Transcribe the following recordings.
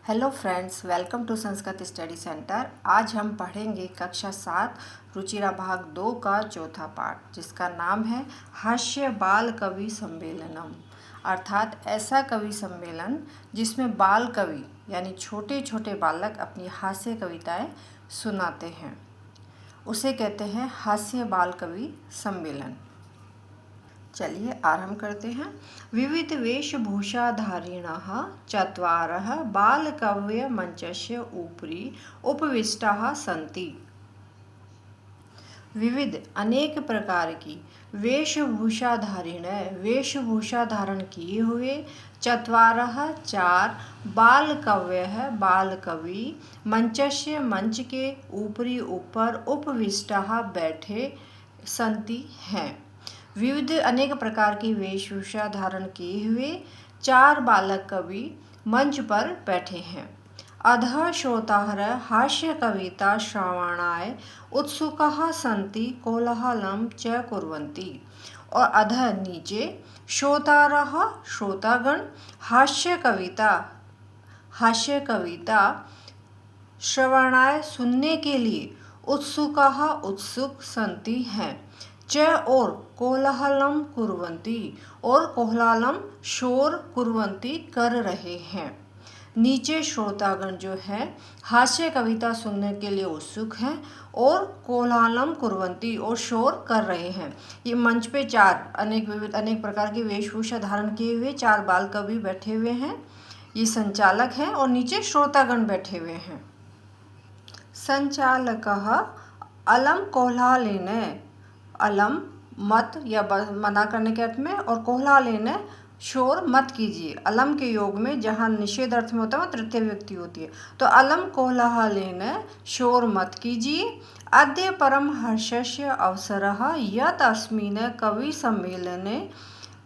Hello friends, welcome to Sanskrit study centre. आज हम पढ़ेंगे कक्षा 7 रुचिरा भाग 2 का चौथा पाठ, जिसका नाम है हास्य बाल कवि सम्मेलनम। अर्थात ऐसा कवि सम्मेलन जिसमें बाल कवि यानी छोटे छोटे बालक अपनी हास्य कविताएं सुनाते हैं, उसे कहते हैं हास्य बाल कवि सम्मेलन। चलिए आरंभ करते हैं। विविध वेशभूषाधारिणः चत्वारः बालकाव्यमञ्चस्य उपरि उपविष्टाः सन्ति। विविध अनेक प्रकार की वेशभूषा धारण किए हुए चत्वारः चार बालकाव्यः बालकवि मंचस्य मंच के ऊपरी ऊपर उपविष्टाः बैठे सन्ति हैं। विविध अनेक प्रकार की वेशभूषा धारण किए हुए चार बालक कवि मंच पर बैठे हैं। अधः श्रोताः हास्य कविता श्रवणाय उत्सुकाः सन्ति कोलाहलं च कुर्वन्ति। और अधः नीचे श्रोतारः श्रोतागण हास्य कविता श्रवणाय सुनने के लिए उत्सुकाः उत्सुक सन्ति हैं। च और कोलाहलम कुर्वन्ति और कोलाहलम शोर कुर्वन्ति कर रहे हैं। नीचे श्रोतागण जो है हास्य कविता सुनने के लिए उत्सुक हैं और कोलाहलम कुर्वन्ति और शोर कर रहे हैं। ये मंच पे चार अनेक प्रकार की वेशभूषा धारण किए हुए चार बाल कवि बैठे हुए हैं। ये संचालक हैं और नीचे श्रोतागण बैठे हुए हैं। संचालकः अलम कोलाहलेन, अलम मत या मना करने के अर्थ में, और कोलाहलेन शोर मत कीजिए। अलम के योग में जहाँ निषेध अर्थ में होता है वहाँ तृतीय व्यक्ति होती है, तो अलम कोलाहलेन शोर मत कीजिए। अद्य परम हर्षस्य अवसरः यत् अस्मिन् कवि सम्मेलने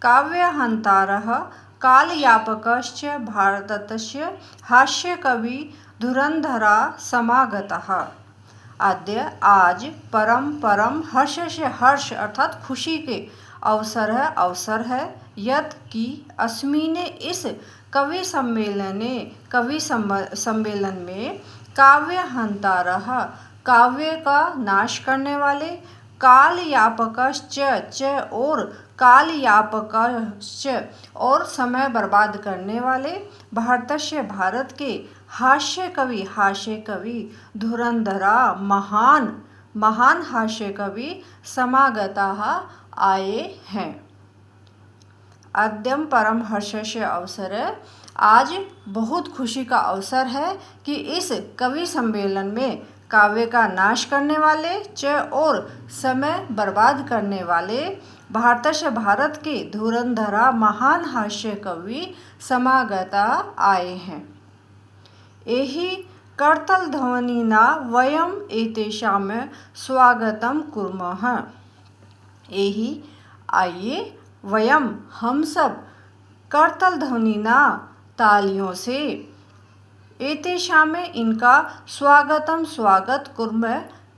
काव्यहन्तारः कालयापकश्च भारतस्य हास्य कवि धुरंधरा समागतः। आद्य आज परम हर्ष से हर्ष अर्थात खुशी के अवसर है यत् की अस्मिन इस कवि सम्मेलन में काव्यहंतारः काव्य का नाश करने वाले कालयापकश्च और और समय बर्बाद करने वाले भारत के हास्य कवि धुरंधरा महान हास्य कवि समागताः आए हैं। अद्यम परम हर्षस्य अवसर, आज बहुत खुशी का अवसर है कि इस कवि सम्मेलन में काव्य का नाश करने वाले च और समय बर्बाद करने वाले भारत के धुरंधरा महान हास्य कवि समागता आए हैं। एहि कर्तलध्वनिना वयम एतेषां स्वागतं कुर्मः। एहि आइए, वयम हम सब, कर्तलध्वनिना तालियों से, एतेषां इनका स्वागत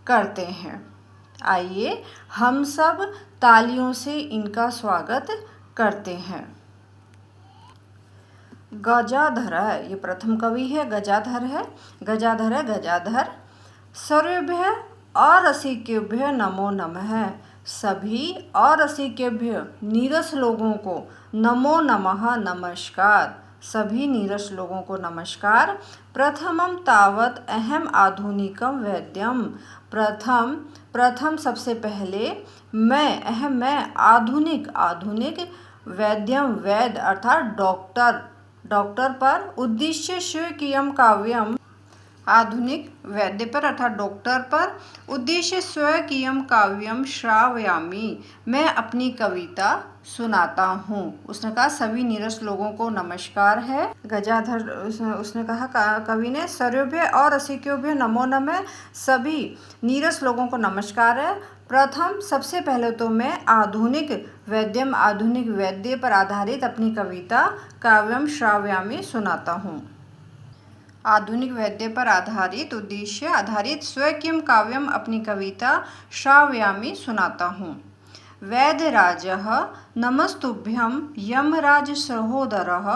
करते हैं। आइए हम सब तालियों से इनका स्वागत करते हैं। गजाधर, ये प्रथम कवि है, गजाधर। सर्वेभ्य अरसिकेभ्य नमो नमः। सभी अरसिकेभ्य नीरस लोगों को नमो नमः नमस्कार। सभी नीरस लोगों को नमस्कार। प्रथमम तावत अहम आधुनिकम वैद्यम। प्रथम सबसे पहले मैं आधुनिक वैद्यम वैद्य अर्थात डॉक्टर पर उद्देश्य स्वकीयम काव्यम, आधुनिक वैद्य पर अर्थात डॉक्टर पर उद्देश्य स्वकीयम काव्यम श्रावयामि, मैं अपनी कविता सुनाता हूँ। उसने कहा सभी नीरस लोगों को नमस्कार है। गजाधर उसने कहा कवि ने, सर्वेभ्य और रसिकोभ्य नमो नमः, सभी नीरस लोगों को नमस्कार है। प्रथम सबसे पहले तो मैं आधुनिक वैद्य पर आधारित अपनी कविता काव्यम श्रावयामि सुनाता हूँ। आधुनिक वैद्य पर आधारित उद्देश्य आधारित स्वकीयम काव्यम अपनी कविता श्रावयामि सुनाता हूँ। वैद्यराजः नमस्तुभ्यं यमराज सहोदरः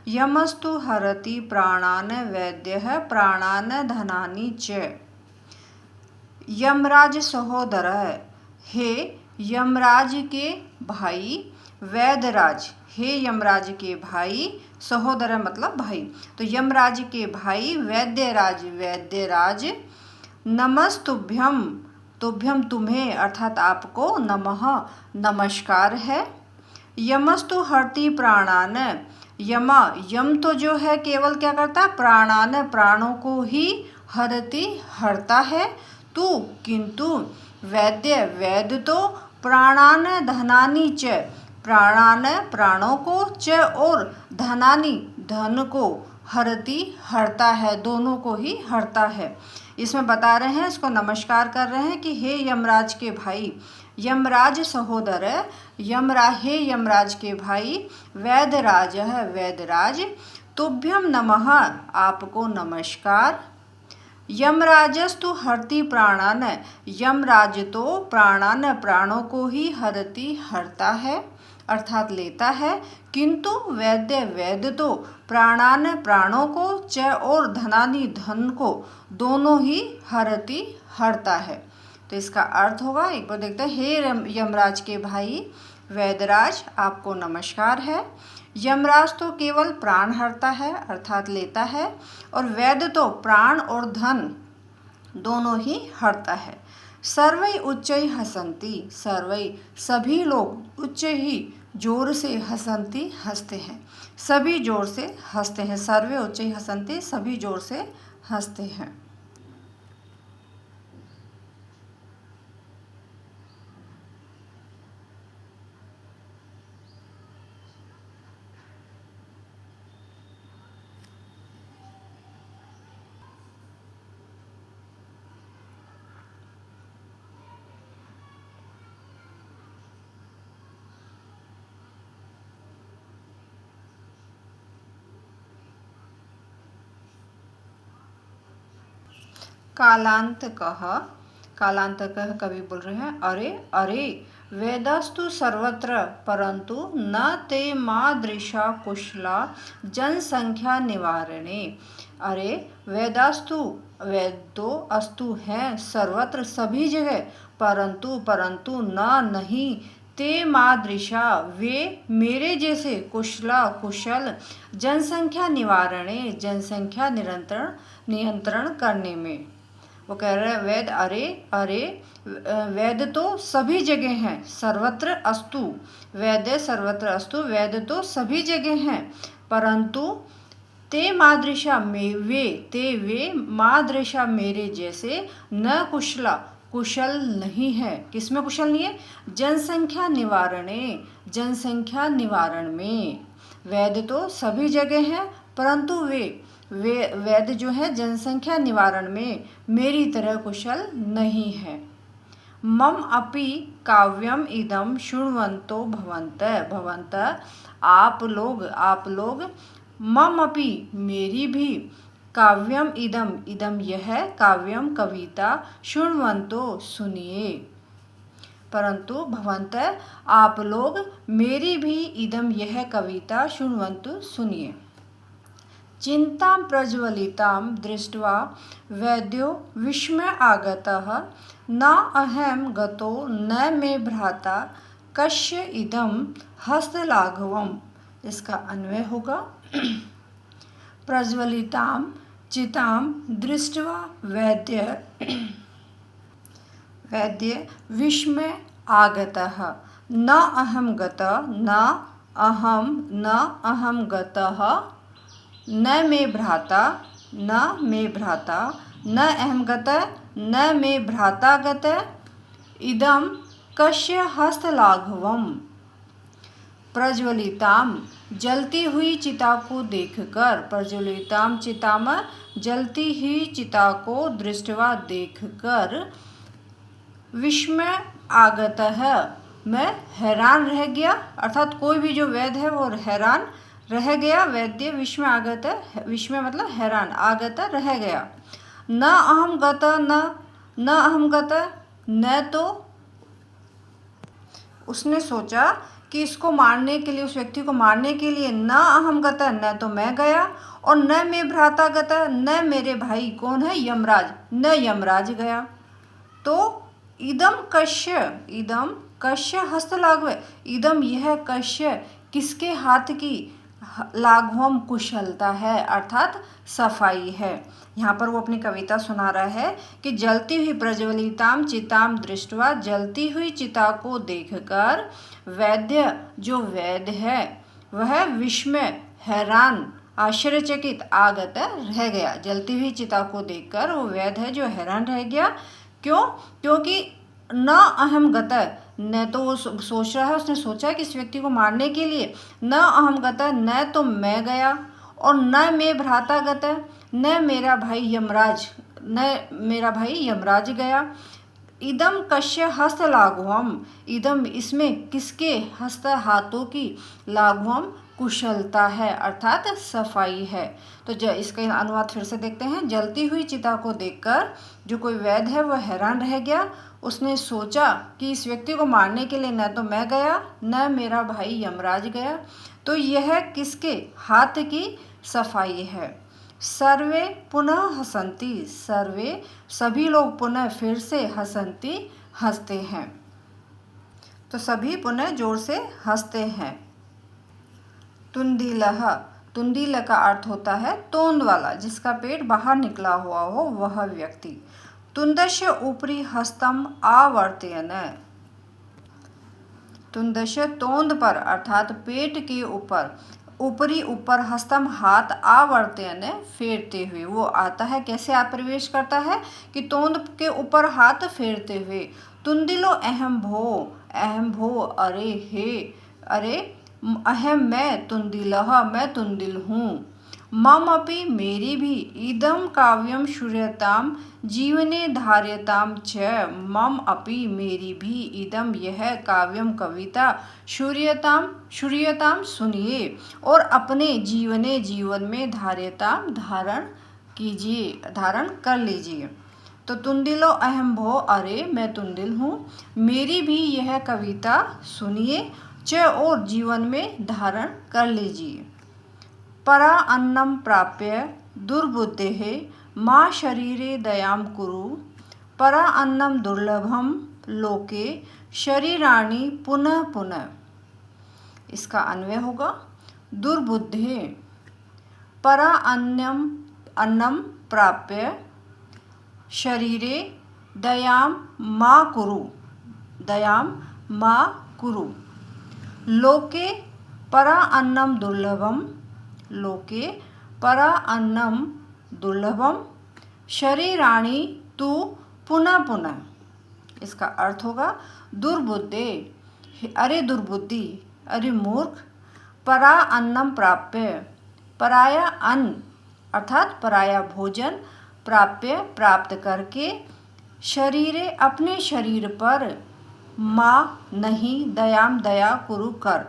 यमस्तु हरति प्राणान् वैद्यः प्राणान् धनानि च। यमराज सहोदर, हे यमराज के भाई, वैद्यराज, हे यमराज के भाई, सहोदर मतलब भाई, तो यमराज के भाई वैद्यराज, वैद्यराज, नमस्तुभ्यम, तुभ्यम तुम्हें अर्थात आपको, नमः नमस्कार है, यमस्तु हरति प्राणान, यम तो जो है केवल क्या करता है, प्राणान प्राणों को ही, हरति हरता है, तू किंतु, वैद्य तो प्राणान धनानि च, प्राणान प्राणों को, च और धनानि धन को, हरति हरता है, दोनों को ही हरता है। इसमें बता रहे हैं, इसको नमस्कार कर रहे हैं कि हे यमराज के भाई, यमराज सहोदर, हे यमराज के भाई, वैद्यराज है वैद्यराज, तुभ्यम नमः आपको नमस्कार, यमराजस्तु हरति प्राणान, यमराज तो प्राणान प्राणों को ही, हरति हरता है अर्थात लेता है, किंतु वैद्य तो प्राणान प्राणों को, च और धनानि धन को, दोनों ही हरति हरता है। तो इसका अर्थ होगा, एक बार देखते हैं, हे यमराज के भाई वैद्यराज आपको नमस्कार है, यमराज तो केवल प्राण हरता है अर्थात लेता है, और वैद्य तो प्राण और धन दोनों ही हरता है। सर्वै उच्चै हसन्ति, सर्वै सभी लोग, उच्च ही जोर से, हसन्ति हंसते हैं, सभी जोर से हंसते हैं, सर्वे उच्चै हसन्ति सभी जोर से हंसते हैं। कालांतकः, कालांतकः कवि बोल रहे हैं, अरे अरे वेदस्तु सर्वत्र परंतु न ते मादृशा कुशला जनसंख्या निवारणे। अरे वेदास्तु, वेद तो अस्तु है सर्वत्र सभी जगह, परंतु परंतु न नहीं, ते मादृशा वे मेरे जैसे, कुशला कुशल, जनसंख्या निवारणे जनसंख्या नियंत्रण करने में। वो कह रहे हैं वेद, अरे अरे वेद तो सभी जगह हैं, सर्वत्र अस्तु, वेद सर्वत्र अस्तु, वेद तो सभी जगह हैं, परंतु ते मादृशा में वे मादृशा मेरे जैसे, न कुशला कुशल नहीं है, किसमें कुशल नहीं है, जनसंख्या निवारणे जनसंख्या निवारण में। वेद तो सभी जगह हैं परंतु वेद जो है जनसंख्या निवारण में मेरी तरह कुशल नहीं है। मम अपि काव्यम इदम शृण्वन्तो भवन्त आप लोग मम अपि मेरी भी, काव्यम इदम यह, काव्यम कविता, शृण्वन्तो सुनिए, परंतु भवन्त आप लोग मेरी भी, इदम यह कविता, शृण्वन्तु सुनिए। चिंतां प्रज्वलितां दृष्ट्वा वैद्यो विस्मय आगतः, न अहं गतो न मे भ्राता कस्य इदं हस्तलाघवम्। इसका अन्वय होगा, प्रज्वलितां चितां दृष्ट्वा वैद्य विस्मय आगतः, न अहं गतः न मे भ्राता न अहं गतः न मे भ्राता गतः, इदं कस्य हस्तलाघवम्। प्रज्वलिताम जलती हुई चिता को देखकर, प्रज्वलिताम चिताम जलती हुई चिता को दृष्टवा देखकर, विस्मय आगतः मैं हैरान रह गया, अर्थात कोई भी जो वेद है वो हैरान रह गया, वैद्य विस्मय आगत, विस्मय मतलब हैरान, आगत रह गया। न अहम गत न अहम गत, न तो उसने सोचा कि इसको मारने के लिए, उस व्यक्ति को मारने के लिए, न अहम गतः, न तो मैं गया, और न मे भ्राता गतः, न मेरे भाई कौन है, यमराज, न यमराज गया। तो इदम कश्य हस्तलाघव, इदम यह कश्य किसके हाथ की लाघवम कुशलता है, अर्थात सफाई है। यहाँ पर वो अपनी कविता सुना रहा है कि जलती हुई प्रज्वलिताम चिताम दृष्टवा, जलती हुई चिता को देखकर वैद्य, जो वैद्य है, वह विस्मय, हैरान, आश्चर्यचकित, आगत रह गया। जलती हुई चिता को देखकर वो वैद्य है जो हैरान रह गया। क्यों? क्योंकि न अहम गतः, न तो वो सोच रहा है, उसने सोचा कि इस व्यक्ति को मारने के लिए, न अहम गतः, न तो मैं गया, और न मैं भ्राता गतः, न मेरा भाई यमराज गया। इदम कश्य हस्त लाघवम, इदम इसमें किसके हस्त हाथों की लाघवम कुशलता है, अर्थात सफाई है। तो इसका अनुवाद फिर से देखते हैं। जलती हुई चिता को देखकर जो कोई वैद्य है वह हैरान रह गया। उसने सोचा कि इस व्यक्ति को मारने के लिए न तो मैं गया, न मेरा भाई यमराज गया। तो यह किसके हाथ की सफाई है। सर्वे पुनः हसंती, सर्वे सभी लोग पुनः फिर से हसंती हंसते हैं। तो सभी पुनः जोर से हंसते हैं। तुंदिलह, तुंदिल का अर्थ होता है तोंद वाला, जिसका पेट बाहर निकला हुआ हो वह व्यक्ति। तुंदस्य ऊपरी हस्तम आवर्तयन, तुंदस्य तोंद पर अर्थात पेट के ऊपर, ऊपर हस्तम हाथ, आवर्तयन फेरते हुए, वो आता है कैसे आप प्रवेश करता है कि तोंद के ऊपर हाथ फेरते हुए। तुंदिलो अहम भो, अरे हे, अरे अहम मैं, तुंदिलह मैं तुंदिल हूँ, मम अपि मेरी भी, इदम काव्यम श्रूयताम जीवने धार्यताम च, मम अपि मेरी भी, इदम यह काव्यम कविता, श्रूयताम सुनिए, और अपने जीवन में धार्यताम धारण कीजिए, धारण कर लीजिए। तो तुंदिलो अहम भो, अरे मैं तुंदिल हूँ, मेरी भी यह कविता सुनिए, च और जीवन में धारण कर लीजिए। परा अन्नम प्राप्य दुर्बुद्धेः मां शरीरे दयां कुरु, परा अन्नम दुर्लभम लोके शरीराणि पुनः पुनः। इसका अन्वय होगा दुर्बुद्धे, परा अन्नम प्राप्य शरीरे दयां मा कुरु, लोके परा अन्नम दुर्लभम, लोके परा अन्नम दुर्लभम शरीराणि तु पुनः पुनः। इसका अर्थ होगा दुर्बुद्धे, अरे दुर्बुद्धि, अरे मूर्ख, परा अन्नम प्राप्य, पराया अन्न अर्थात पराया भोजन, प्राप्य प्राप्त करके, शरीरे अपने शरीर पर, माँ नहीं, दयाम दया कुरु कर,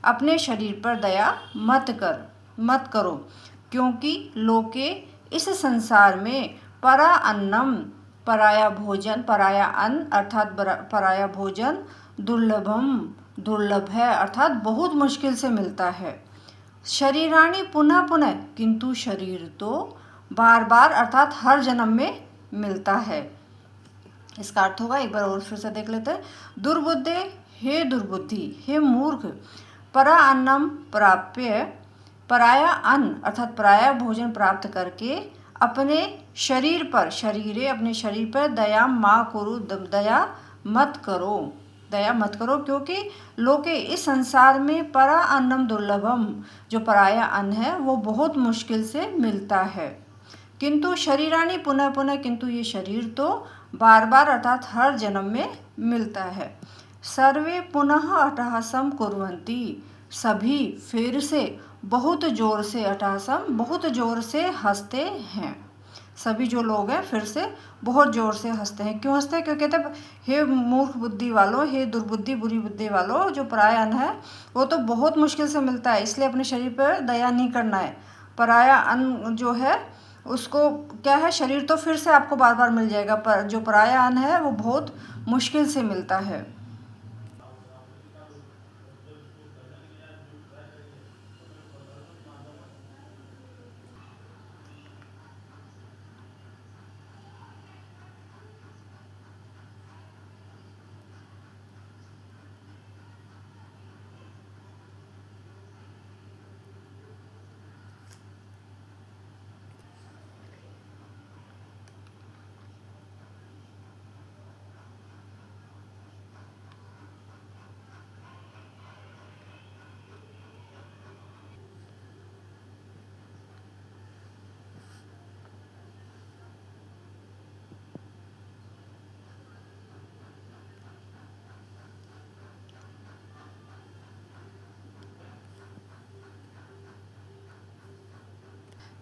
अपने शरीर पर दया मत करो, क्योंकि लोके इस संसार में परा अन्नम पराया भोजन, पराया अन्न अर्थात पराया भोजन, दुर्लभ है अर्थात बहुत मुश्किल से मिलता है। शरीराणि पुनः पुनः, किंतु शरीर तो बार बार अर्थात हर जन्म में मिलता है। इसका अर्थ होगा, एक बार और फिर से देख लेते हैं। दुर्बुद्धे, हे दुर्बुद्धि, हे मूर्ख, परा अन्नम प्राप्य, पराया अन्न अर्थात पराया भोजन प्राप्त करके अपने शरीर पर, शरीरे अपने शरीर पर, दया माँ कुरु, दया मत करो, क्योंकि लोके इस संसार में परा अन्नम दुर्लभम, जो पराया अन्न है वो बहुत मुश्किल से मिलता है। किंतु शरीराणि पुनः पुनः, किंतु ये शरीर तो बार बार अर्थात हर जन्म में मिलता है। सर्वे पुनः अट्टहासम कुर्वन्ति, सभी फिर से बहुत जोर से, अट्टहासम बहुत जोर से हंसते हैं। सभी जो लोग हैं फिर से बहुत जोर से हंसते हैं। क्यों हंसते हैं? क्योंकि कहते हे मूर्ख बुद्धि वालों, हे दुर्बुद्धि बुरी बुद्धि वालों, जो पराया अन्न है वो तो बहुत मुश्किल से मिलता है, इसलिए अपने शरीर पर दया नहीं करना है। पराया अन्न जो है उसको क्या है, शरीर तो फिर से आपको बार बार मिल जाएगा, पर जो पराया अन्न है वो बहुत मुश्किल से मिलता है।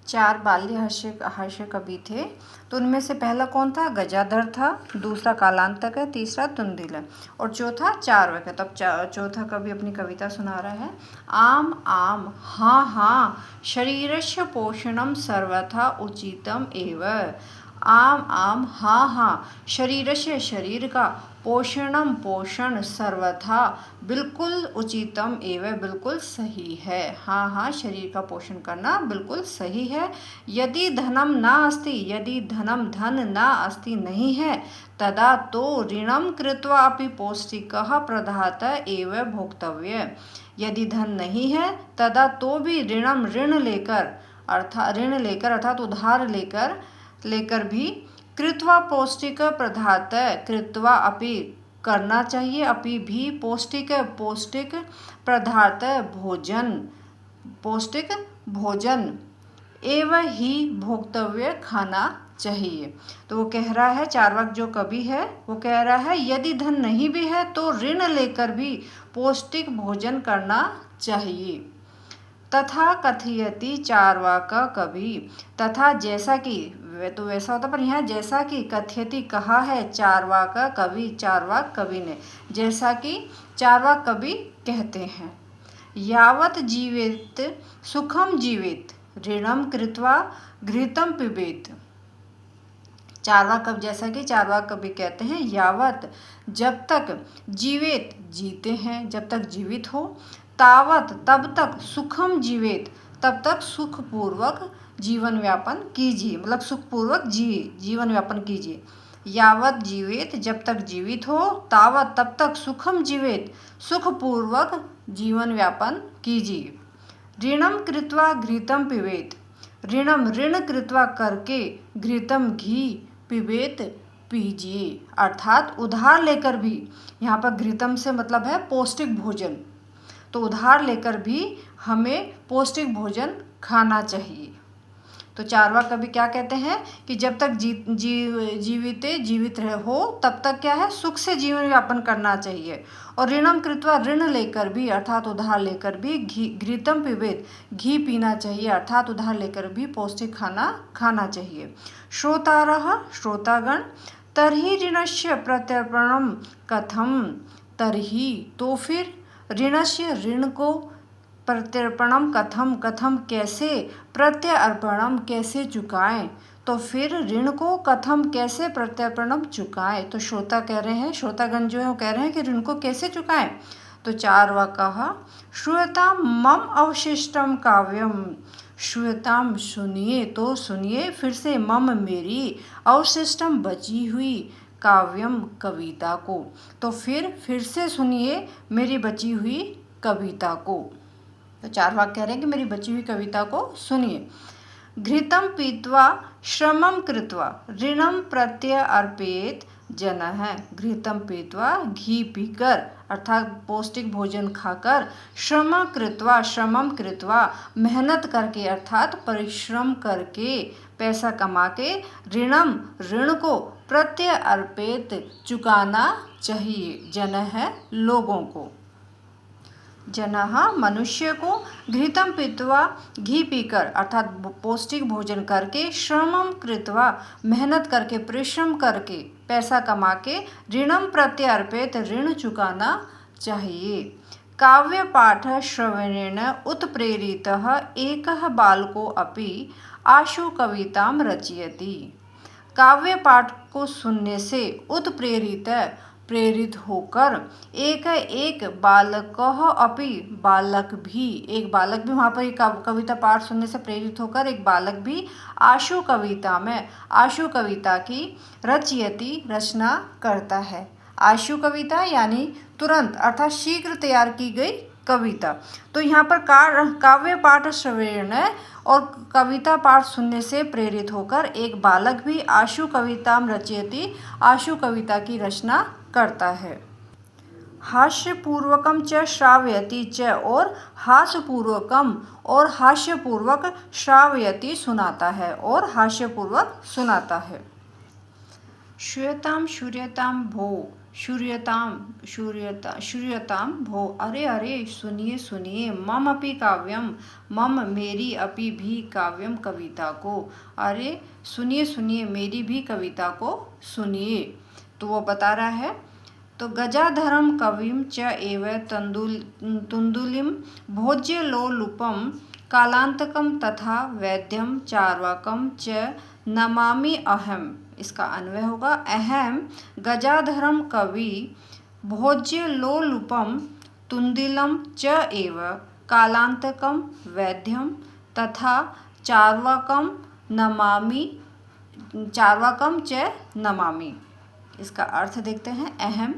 4 बाल्य हास्य कवि थे। तो उनमें से पहला कौन था? गजाधर था, दूसरा कालांतक है, तीसरा तुंदिल है और चौथा चार्वाक है। तब चौथा कवि अपनी कविता सुना रहा है। आम आम हाँ हाँ शरीरस्य पोषणम सर्वथा उचितम एव। आम आम हाँ हाँ शरीरस्य शरीर का, पोषणम पोषण सर्वथा बिल्कुल उचितम एवं बिल्कुल सही है। हाँ हाँ शरीर का पोषण करना बिल्कुल सही है। यदि धनम ना अस्ति, यदि धनम धन ना अस्ति नहीं है, तदा तो ऋणम कृत्वा अपि पौष्टिकः प्रदात एव भोक्तव्य। यदि धन नहीं है तदा तो भी ऋणम ऋण लेकर अर्थात उधार लेकर भी कृत्वा पौष्टिक प्रदात कृत्वा अपि करना चाहिए, अपि भी पौष्टिक पदार्थ पौष्टिक भोजन एवं ही भोक्तव्य खाना चाहिए। तो वो कह रहा है, चार्वाक जो कवि है वो कह रहा है यदि धन नहीं भी है तो ऋण लेकर भी पौष्टिक भोजन करना चाहिए। तथा कथयति चार्वाक कवि, तथा जैसा कि, तो वैसा होता पर यहाँ जैसा कि कथयति कहा है चार्वाक कवि ने, जैसा कि चार्वाक कवि कहते हैं। यावत जीवेत सुखम जीवेत ऋणम कृत्वा घृतम पिबेत। जैसा कि चार्वाक कवि कहते हैं, यावत जब तक जीवेत जीते हैं, जब तक जीवित हो, तावत तब तक सुखम जीवेत तब तक सुखपूर्वक जीवन व्यापन कीजिए, मतलब सुखपूर्वक जीवन व्यापन कीजिए। यावत जीवेत जब तक जीवित हो, तावत तब तक सुखम जीवेत सुखपूर्वक जीवन व्यापन कीजिए। ऋणम कृत्वा घृतम पिबेत, ऋणम ऋण कृत्वा करके घृतम घी पिबेत पीजिए, अर्थात उधार लेकर भी, यहाँ पर घृतम से मतलब है पौष्टिक भोजन, तो उधार लेकर भी हमें पौष्टिक भोजन खाना चाहिए। तो चार्वाक कवि क्या कहते हैं कि जब तक जीवित हो तब तक क्या है, सुख से जीवन व्यापन करना चाहिए। और ऋणम कृत्वा ऋण लेकर भी अर्थात उधार लेकर भी घृतम पिबेत घी पीना चाहिए, अर्थात उधार लेकर भी पौष्टिक खाना खाना चाहिए। श्रोतारः श्रोतागण, तर्हि ऋणस्य प्रत्यर्पणम कथम, तर्हि तो फिर ऋणस्य ऋण को, प्रत्यर्पणम कथम कैसे, प्रत्यर्पणम कैसे चुकाएं, तो फिर ऋण को कथम कैसे प्रत्यर्पणम चुकाएं। तो श्रोता कह रहे हैं, श्रोतागण जो है वो कह रहे हैं कि ऋण को कैसे चुकाएं। तो चार्वाकः श्रूयतां मम अवशिष्टम काव्यम, श्रूयतां सुनिए, तो सुनिए फिर से, मम मेरी, अवशिष्टम बची हुई, काव्यम कविता को, तो फिर से सुनिए मेरी बची हुई कविता को। तो चार्वाक कह रहे हैं कि मेरी बची हुई कविता को सुनिए। घृतम पीत्वा श्रमम कृत्वा ऋणम प्रत्यर्पयेत जनः, घृतम पीत्वा घी पीकर अर्थात पौष्टिक भोजन खाकर, श्रमम कृत्वा मेहनत करके अर्थात परिश्रम करके, पैसा कमा के, ऋणम ऋण को, प्रत्यर्पयेत चुकाना चाहिए, जनः लोगों को, जनः मनुष्य को, घृतम पीत्वा घी पीकर अर्थात पौष्टिक भोजन करके, श्रमम कृत्वा मेहनत करके, परिश्रम करके, पैसा कमा के, ऋणम प्रत्यर्पयेत ऋण चुकाना चाहिए। काव्य पाठ श्रवणेन उत्प्रेरितः एकः बालको अपि आशु कवितां रचयति। काव्य पाठ को सुनने से प्रेरित होकर एक बालक भी वहाँ पर कविता पाठ सुनने से प्रेरित होकर एक बालक भी आशु कविता की रचना करता है। आशु कविता यानी तुरंत अर्थात शीघ्र तैयार की गई कविता। तो यहाँ पर काव्य पाठ श्रवण और कविता पाठ सुनने से प्रेरित होकर एक बालक भी आशु कवितां रचयति, आशु कविता की रचना करता है। हास्यपूर्वकम च श्रावयति च, और हास्यपूर्वक श्रावयति सुनाता है, और हास्यपूर्वक सुनाता है। श्रूयताम श्रूयताम भो, श्रूयताम भो। अरे अरे सुनिए सुनिए, मम अपि काव्यम, मम मेरी अपि भी काव्यम कविता को। अरे सुनिए सुनिए, मेरी भी कविता को सुनिए। तो वो बता रहा है। तो गजाधरम कविम च एव तुंदुलिम भोज्य लोलुपम कालांतकम तथा वैद्यम चार्वाकम च नमामि अहम। इसका अन्वय होगा, अहम गजाधरम कवि भोज्य लोलुपम तुंदिलम च एव कालांतकम वैद्यम तथा चार्वाकम च नमामि। इसका अर्थ देखते हैं। अहम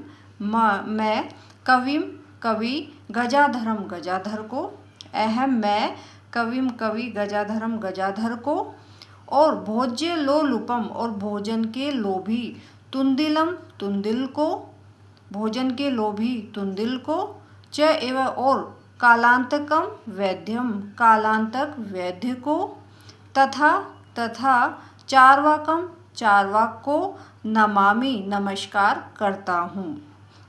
मैं कविम कवि गजाधरम गजाधर को, अहम मैं कविम कवि गजाधरम गजाधर को, और भोज्य लोलुपम और भोजन के लोभी तुंदिलम तुंदिल को, भोजन के लोभी तुंदिल को, च एवं और कालांतकम वैद्यम कालांतक वैद्य को, तथा चार्वाकम चार्वाक को नमामि नमस्कार करता हूँ।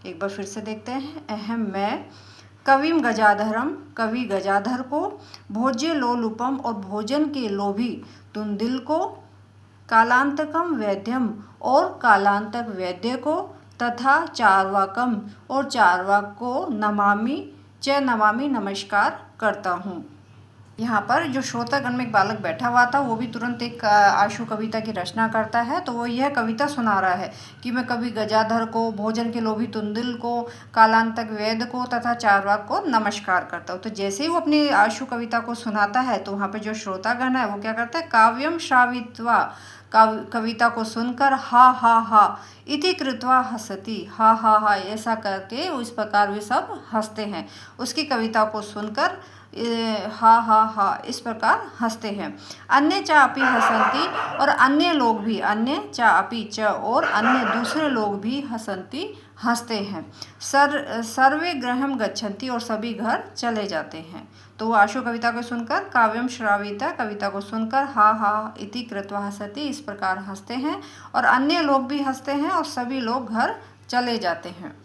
एक बार फिर से देखते हैं। अहम मैं कविम गजाधरम कवि गजाधर को, भोज्य लोलुपम और भोजन के लोभी तुंदिल को, कालांतकम वैद्यम और कालांतक वैद्य को, तथा चार्वाकम और चार्वाक को नमामि नमस्कार करता हूँ। यहाँ पर जो श्रोतागण में एक बालक बैठा हुआ था वो भी तुरंत एक आशु कविता की रचना करता है। तो वो यह कविता सुना रहा है कि मैं कवि गजाधर को, भोजन के लोभी तुंदिल को, कालांतक वैद्य को तथा चार्वाक को नमस्कार करता हूँ। तो जैसे ही वो अपनी आशु कविता को सुनाता है तो वहाँ पे जो श्रोतागण है वो क्या करता है, काव्यम श्रावित्वा, कविता को सुनकर हा हा हा इति कृत्वा हसति, हा हा हा ऐसा करके इस प्रकार वे सब हंसते हैं। उसकी कविता को सुनकर हा हा हा इस प्रकार हंसते हैं। अन्य चापी हसंती, और अन्य लोग भी, अन्य चापी च और अन्य दूसरे लोग भी हसंती हंसते हैं। सर्वे गृहम गच्छन्ति, और सभी घर चले जाते हैं। तो वो आशु कविता को सुनकर, काव्यम श्राविता कविता को सुनकर हा हा इति कृत्वा हसति इस प्रकार हंसते हैं, और अन्य लोग भी हंसते हैं और सभी लोग घर चले जाते हैं।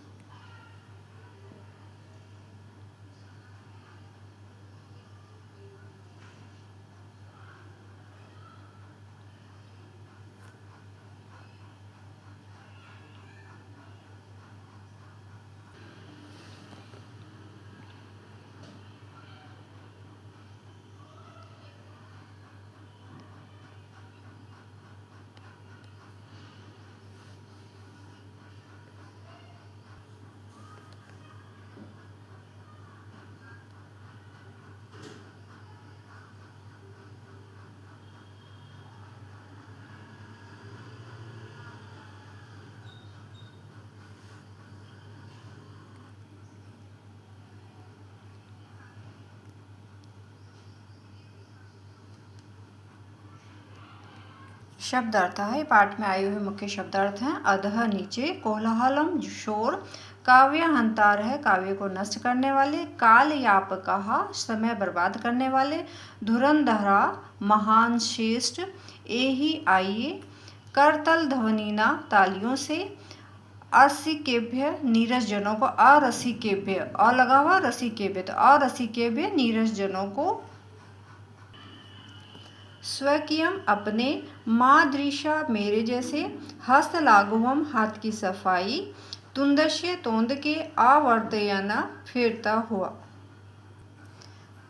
शब्दार्थ है। पाठ में आए हुए मुख्य शब्दार्थ हैं। अधः नीचे, कोलाहलम शोर, काव्य हंतार है काव्य को नष्ट करने वाले, काल यापकः समय बर्बाद करने वाले, धुरंधरा महान श्रेष्ठ, एहि आइए, करतल ध्वनिना तालियों से, अरसिकेभ्य नीरस जनों को, अरसिकेभ्य अ लगा हुआ रसिकेभ्य, तो अरसिकेभ्य नीरस जनों को, स्वकीयम अपने, मादृशा मेरे जैसे, हस्त लाघवम हाथ की सफाई, तुंदश्य तोंद के, आवर्तयना फेरता हुआ,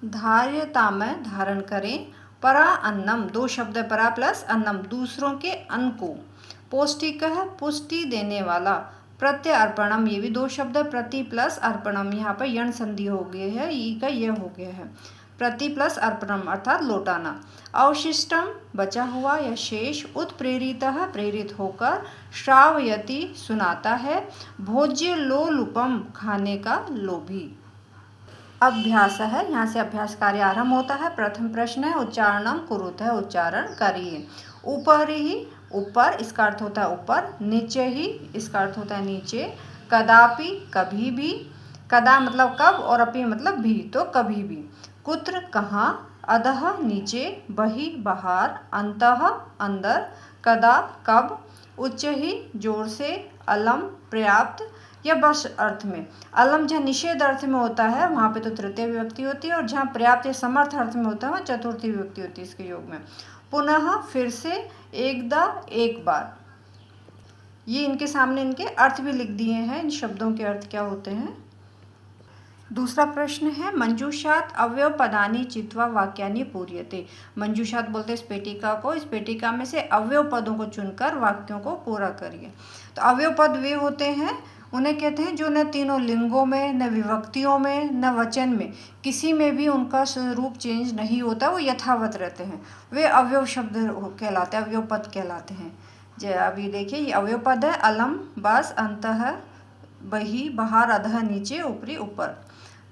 धार्यता में धारण करें, परा अन्नम दो शब्द परा प्लस अन्नम दूसरों के अन्न को, पौष्टिक है पुष्टि देने वाला, प्रत्यय अर्पणम ये भी दो शब्द, प्रति प्लस अर्पणम यहाँ पर यण संधि हो गई है, ई का यह हो गया है, प्रति प्लस अर्पणम अर्थात लौटाना, अवशिष्टम बचा हुआ या शेष, उत्प्रेरितः प्रेरित होकर, श्रावयति सुनाता है, भोज्य लोलुपम खाने का लोभी। अभ्यास है, यहाँ से अभ्यास कार्य आरंभ होता है। प्रथम प्रश्न है, उच्चारणम कुरुत है उच्चारण करिए। ऊपर ही ऊपर इसका अर्थ होता है ऊपर, नीचे ही इसका अर्थ होता है नीचे, कदापि कभी भी, कदा मतलब कब और अपि मतलब भी तो कभी भी, कुत्र कहाँ, अधः नीचे, बहि बाहर, अंतः अंदर, कदा कब, उच्च ही जोर से, अलम पर्याप्त या बस अर्थ में। अलम जहाँ निषेध अर्थ में होता है वहाँ पे तो तृतीय विभक्ति होती है, और जहाँ पर्याप्त या समर्थ अर्थ में होता है वहाँ चतुर्थी विभक्ति होती है इसके योग में। पुनः फिर से, एकदा एक बार। ये इनके सामने इनके अर्थ भी लिख दिए हैं, इन शब्दों के अर्थ क्या होते हैं। दूसरा प्रश्न है मंजूषात अवयव पदानि चित्वा वाक्यानि पूर्यते। मंजूषात बोलते हैं इस पेटिका को, इस पेटिका में से अवयव पदों को चुनकर वाक्यों को पूरा करिए। तो अवयव पद वे होते हैं, उन्हें कहते हैं जो न तीनों लिंगों में, न विभक्तियों में, न वचन में, किसी में भी उनका स्वरूप चेंज नहीं होता, वो यथावत रहते हैं, वे अवयव शब्द कहलाते हैं, अवयव पद कहलाते हैं। अभी देखिए ये अवयव पद है, अलम बस, अंतः बहि बाहर, अधः नीचे, ऊपरी ऊपर।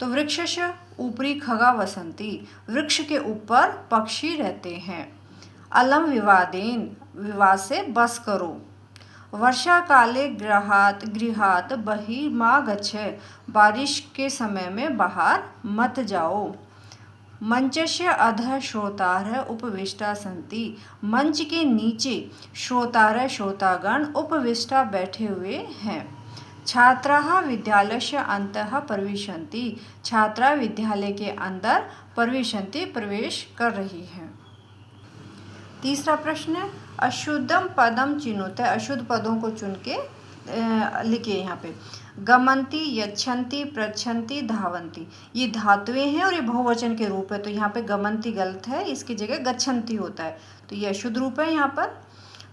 तो वृक्षश ऊपरी खगा वसंती, वृक्ष के ऊपर पक्षी रहते हैं। अलम विवादेन, विवाद से बस करो। वर्षा काले गृहात बहि मा गच्छ, बारिश के समय में बाहर मत जाओ। मंचस्य अधः श्रोतारः उपविष्टा सन्ति, मंच के नीचे श्रोतारः श्रोतागण उपविष्टा बैठे हुए हैं। छात्राः विद्यालयस्य अन्तः प्रविशन्ति, छात्रा विद्यालय के अंदर प्रविशन्ति प्रवेश कर रही हैं। तीसरा प्रश्न है अशुद्धम पदम चिनुते, अशुद्ध पदों को चुन के लिखिए यहाँ पे। गमन्ति, यच्छन्ति, पृच्छन्ति, धावन्ति, ये धातुएं हैं और ये बहुवचन के रूप है, तो यहाँ पे गमन्ति गलत है, इसकी जगह गच्छन्ति होता है, तो ये अशुद्ध रूप है यहाँ पर।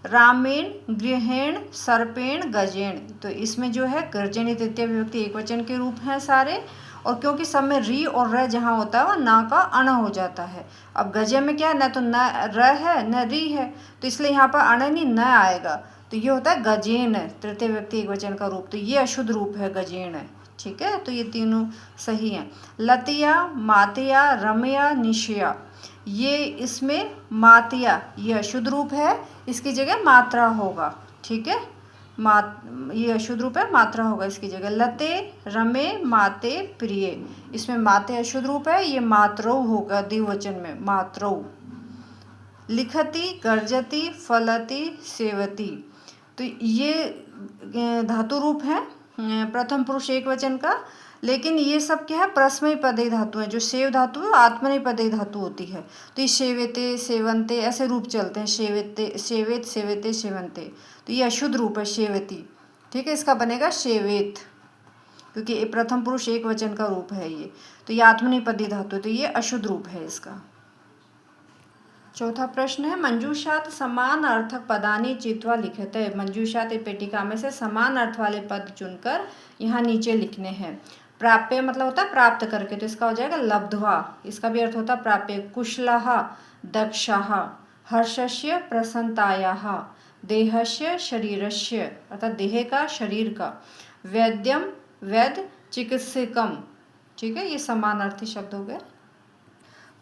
रामेण, गृहेण, सर्पेण, गजेण, तो इसमें जो है गर्जनी तृतीय विभक्ति एक वचन के रूप हैं सारे, और क्योंकि सब में री और र जहाँ होता है वह ना का अण हो जाता है। अब गजे में क्या है, न तो न र है न री है, तो इसलिए यहाँ पर अण नहीं न आएगा, तो ये होता है गजेन, तृतीय व्यक्ति एक वचन का रूप, तो ये अशुद्ध रूप है गजेन। ठीक है, तो ये तीनों सही हैं। लतिया, मातिया, रमया, निशया, ये इसमें मातिया ये अशुद्ध रूप है, इसकी जगह मात्रा होगा। ठीक है, ये अशुद्ध रूप है, मात्रा होगा इसकी जगह। लते, रमे, माते, प्रिय, इसमें माते अशुद्ध रूप है, ये मात्रौ होगा द्विवचन में, मात्रौ। लिखति, गर्जति, फलति, सेवति, तो ये धातु रूप है प्रथम पुरुष एक वचन का, लेकिन ये सब क्या है प्रश्मयी पदेय धातु है। जो सेव धातु है आत्मनेय पदेय धातु होती है, तो ये सेवेते, सेवन्ते ऐसे रूप चलते हैं, सेवेते, सेवेत, सेवेते, सेवन्ते, तो ये अशुद्ध रूप है सेवती। ठीक है, इसका बनेगा सेवेत, क्योंकि ये प्रथम पुरुष एक वचन का रूप है ये, तो ये आत्मनेय पदेय धातु, तो ये अशुद्ध रूप है इसका। चौथा प्रश्न है मंजूषात समान अर्थक पदानि चित्वा लिखते। मंजूषात पेटिका में से समान अर्थ वाले पद चुनकर यहाँ नीचे लिखने हैं। प्राप्य मतलब होता है प्राप्त करके, तो इसका हो जाएगा लब्ध्वा, इसका भी अर्थ होता है प्राप्य। कुशलः, दक्षः, हर्षस्य, प्रसन्नतायाः, देहस्य, शरीरस्य अर्थात देह का, शरीर का। वैद्यम, वैद्य, चिकित्सकम। ठीक है, ये समानार्थी शब्द हो गए।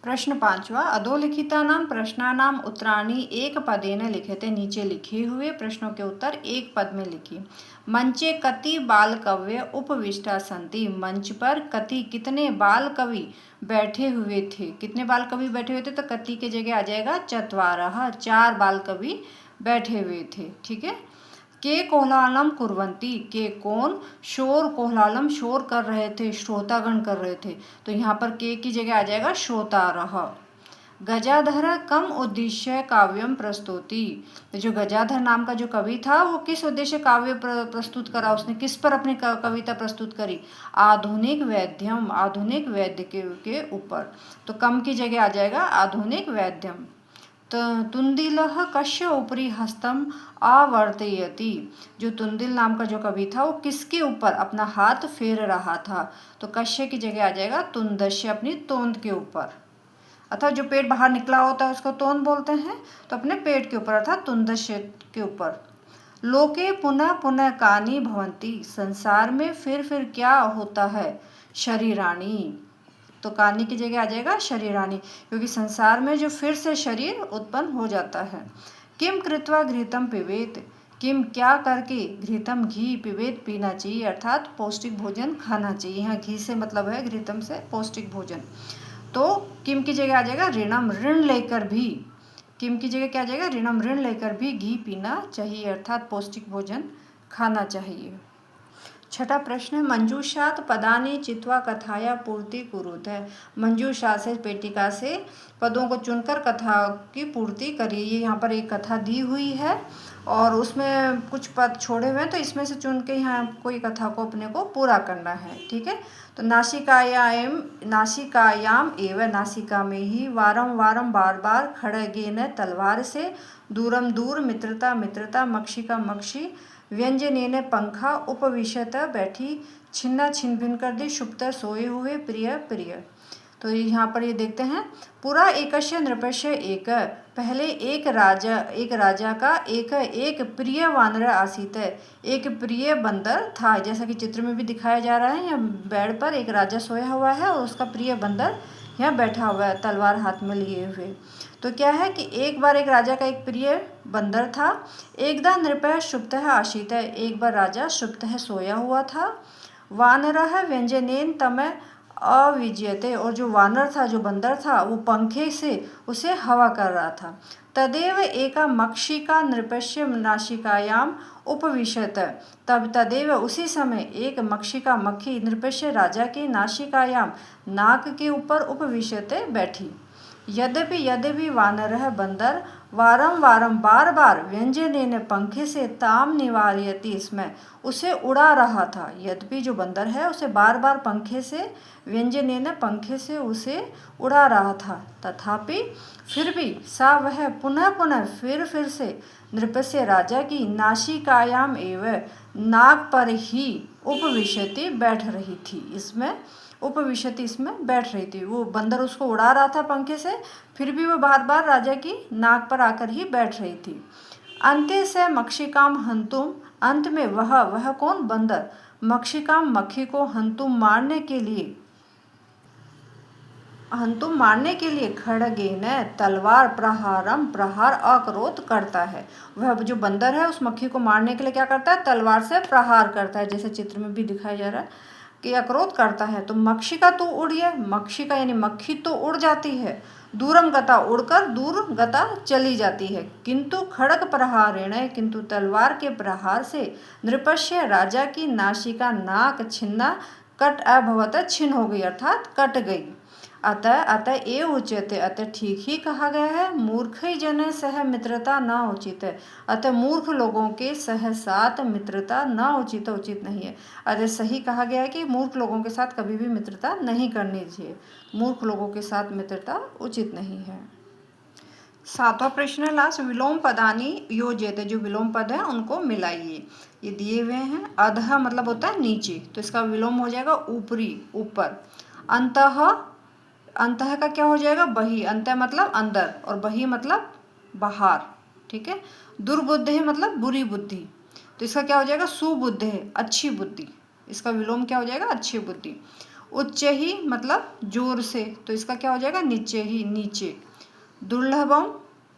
प्रश्न पांचवा अधोलिखितानां प्रश्नानां उत्तराणि एक पदेन लिखिते, नीचे लिखे हुए प्रश्नों के उत्तर एक पद में लिखिए। मंचे कति बाल कवय उपविष्टा सन्ति, मंच पर कति कितने बाल कवि बैठे हुए थे। कितने बाल कवि बैठे हुए थे, तो कति के जगह आ जाएगा चत्वारः, 4 बाल कवि बैठे हुए थे। ठीक है, के कोलाहलम कुर्वन्ति, के कौन शोर, कोलाहलम शोर कर रहे थे, श्रोतागण कर रहे थे, तो यहाँ पर के की जगह आ जाएगा श्रोतारः। गजाधर कम उद्देश्य काव्यम प्रस्तुति, तो जो गजाधर नाम का जो कवि था वो किस उद्देश्य काव्य प्रस्तुत करा, उसने किस पर अपनी कविता प्रस्तुत करी, आधुनिक वैद्यम, आधुनिक वैद्य के ऊपर, तो कम की जगह आ जाएगा आधुनिक वैद्यम। तुंदिलः कस्य उपरि हस्तम आवर्तयति, जो तुंदिल नाम का जो कवि था वो किसके ऊपर अपना हाथ फेर रहा था, तो कस्य की जगह आ जाएगा तुंदस्य, अपनी तोंद के ऊपर, अर्थात जो पेट बाहर निकला होता है उसको तोंद बोलते हैं, तो अपने पेट के ऊपर अर्थात तुंदस्य के ऊपर। लोके पुनः पुनः कानि भवन्ति, संसार में फिर क्या होता है, शरीराणि, तो कानी की जगह आ जाएगा शरीरानी, क्योंकि संसार में जो फिर से शरीर उत्पन्न हो जाता है। किम कृत्वा घृतम पिबेत, किम क्या करके, घृतम घी, पिबेत पीना चाहिए, अर्थात पौष्टिक भोजन खाना चाहिए। यहाँ घी से मतलब है घृतम से पौष्टिक भोजन। तो किम की जगह आ जाएगा ऋणम, ऋण लेकर भी। किम की जगह क्या आ जाएगा, ऋणम, ऋण लेकर भी घी पीना चाहिए, अर्थात पौष्टिक भोजन खाना चाहिए। छठा प्रश्न है, मंजूषात पदानि चित्वा कथाया पूर्ति कुरुत है। मंजूषा से, पेटिका से पदों को चुनकर कथा की पूर्ति करिए। ये यहाँ पर एक कथा दी हुई है और उसमें कुछ पद छोड़े हुए हैं, तो इसमें से चुन के यहाँ कोई कथा को अपने को पूरा करना है। ठीक है, तो नासिकायाम एवं, नासिका में ही, वारम वारम बार बार, खड्गेन तलवार से, दूरम दूर, मित्रता मित्रता, मक्षिका मक्षी, व्यंजनेन पंखा, उपविशत बैठी, छिन्ना छिन्न भिन्न कर दी, शुप्त सोए हुए, प्रिय प्रिय। तो यहाँ पर ये देखते हैं, पुरा एकस्य नृपस्य एक, पहले एक राजा का एक प्रिय वानर आसीत है, एक प्रिय बंदर था। जैसा कि चित्र में भी दिखाया जा रहा है, यहाँ बेड पर एक राजा सोया हुआ है और उसका प्रिय बंदर यहाँ बैठा हुआ है तलवार हाथ में लिए हुए। तो क्या है कि एक बार एक राजा का एक प्रिय बंदर था, एकदा नृपः शुप्तः आसीत है, एक बार राजा शुप्तः सोया हुआ था, वानरः व्यंजनेन तमः अविज्यते, और जो वानर था, जो बंदर था, वो पंखे से उसे हवा कर रहा था। तदेव एका मक्षिका नृपस्य नासिकायाम उपविशत, तब तदेव उसी समय एक मक्षिका मक्खी नृपस्य राजा की नासिकायाम नाक के ऊपर उपविशते बैठी। यद्यपि वानरः बंदर वारम वारम बार बार व्यंजनेन पंखे से ताम निवारयति स्म, उसे उड़ा रहा था। यद्यपि जो बंदर है उसे बार बार पंखे से, व्यंजनेन पंखे से उसे उड़ा रहा था, तथापि फिर भी सा वह पुनः पुनः फिर से नृपस्य राजा की नासिकायाम एवं नाक पर ही उपविशति बैठ रही थी। इसमें उपविशति, इसमें बैठ रही थी। वो बंदर उसको उड़ा रहा था पंखे से, फिर भी वो बार बार राजा की नाक पर आकर ही बैठ रही थी। अंते से मक्षिकाम हंतुम, अंत में वह कौन, बंदर, मक्षिकाम मक्खी को हंतुम मारने के लिए खड्गेन तलवार प्रहारम, प्रहार अक्रोध करता है। वह जो बंदर है उस मक्खी को मारने के लिए क्या करता है, तलवार से प्रहार करता है, जैसे चित्र में भी दिखाया जा रहा है कि अक्रोध करता है। तो मक्षिका तो उड़िए, मक्षिका यानी मक्खी तो उड़ जाती है, दूरम गता, उड़कर दूर गता चली जाती है, किंतु खड्ग प्रहारेण, किंतु तलवार के प्रहार से, नृपस्य राजा की नासिका नाक छिन्ना कट अभवत, छिन्न हो गई, अर्थात कट गई। अतः ये उच्यते, अतः ठीक ही कहा गया है, मूर्ख जन सह मित्रता न उचित है। अतः मूर्ख लोगों के सह साथ मित्रता न उचित नहीं है। अतः सही कहा गया है कि मूर्ख लोगों के साथ कभी भी मित्रता नहीं करनी चाहिए, मूर्ख लोगों के साथ मित्रता उचित नहीं है। सातवां प्रश्न है लास्ट, विलोम पदानी योज्यते, जो विलोम पद है उनको मिलाइए। ये दिए हुए हैं, अधः मतलब होता है नीचे, तो इसका विलोम हो जाएगा ऊपरी, ऊपर। अंतः, अंतः का क्या हो जाएगा, बही, अंतः मतलब अंदर और बही मतलब बाहर। ठीक है, दुर्बुद्धि मतलब बुरी बुद्धि, तो इसका क्या हो जाएगा, सुबुद्धि, अच्छी बुद्धि, इसका विलोम क्या हो जाएगा, अच्छी बुद्धि। उच्च ही मतलब जोर से, तो इसका क्या हो जाएगा, नीचे ही, नीचे। दुर्लभम,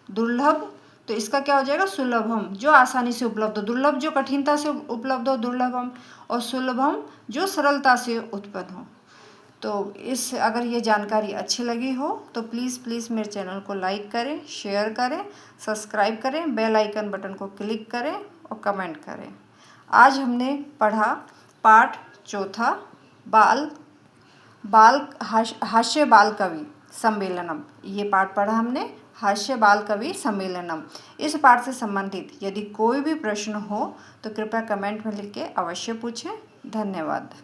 दुर्लभ, तो इसका क्या हो जाएगा, सुलभम, जो आसानी से उपलब्ध हो, दुर्लभ जो कठिनता से उपलब्ध हो, दुर्लभम, और सुलभम जो सरलता से उत्पन्न हो। तो अगर ये जानकारी अच्छी लगी हो तो प्लीज़ मेरे चैनल को लाइक करें, शेयर करें, सब्सक्राइब करें, बेल आइकन बटन को क्लिक करें और कमेंट करें। आज हमने पढ़ा पाठ चौथा, हास्य बाल कवि सम्मेलनम। ये पाठ पढ़ा हमने, हास्य बाल कवि सम्मेलनम। इस पाठ से संबंधित यदि कोई भी प्रश्न हो तो कृपया कमेंट में लिख के अवश्य पूछें। धन्यवाद।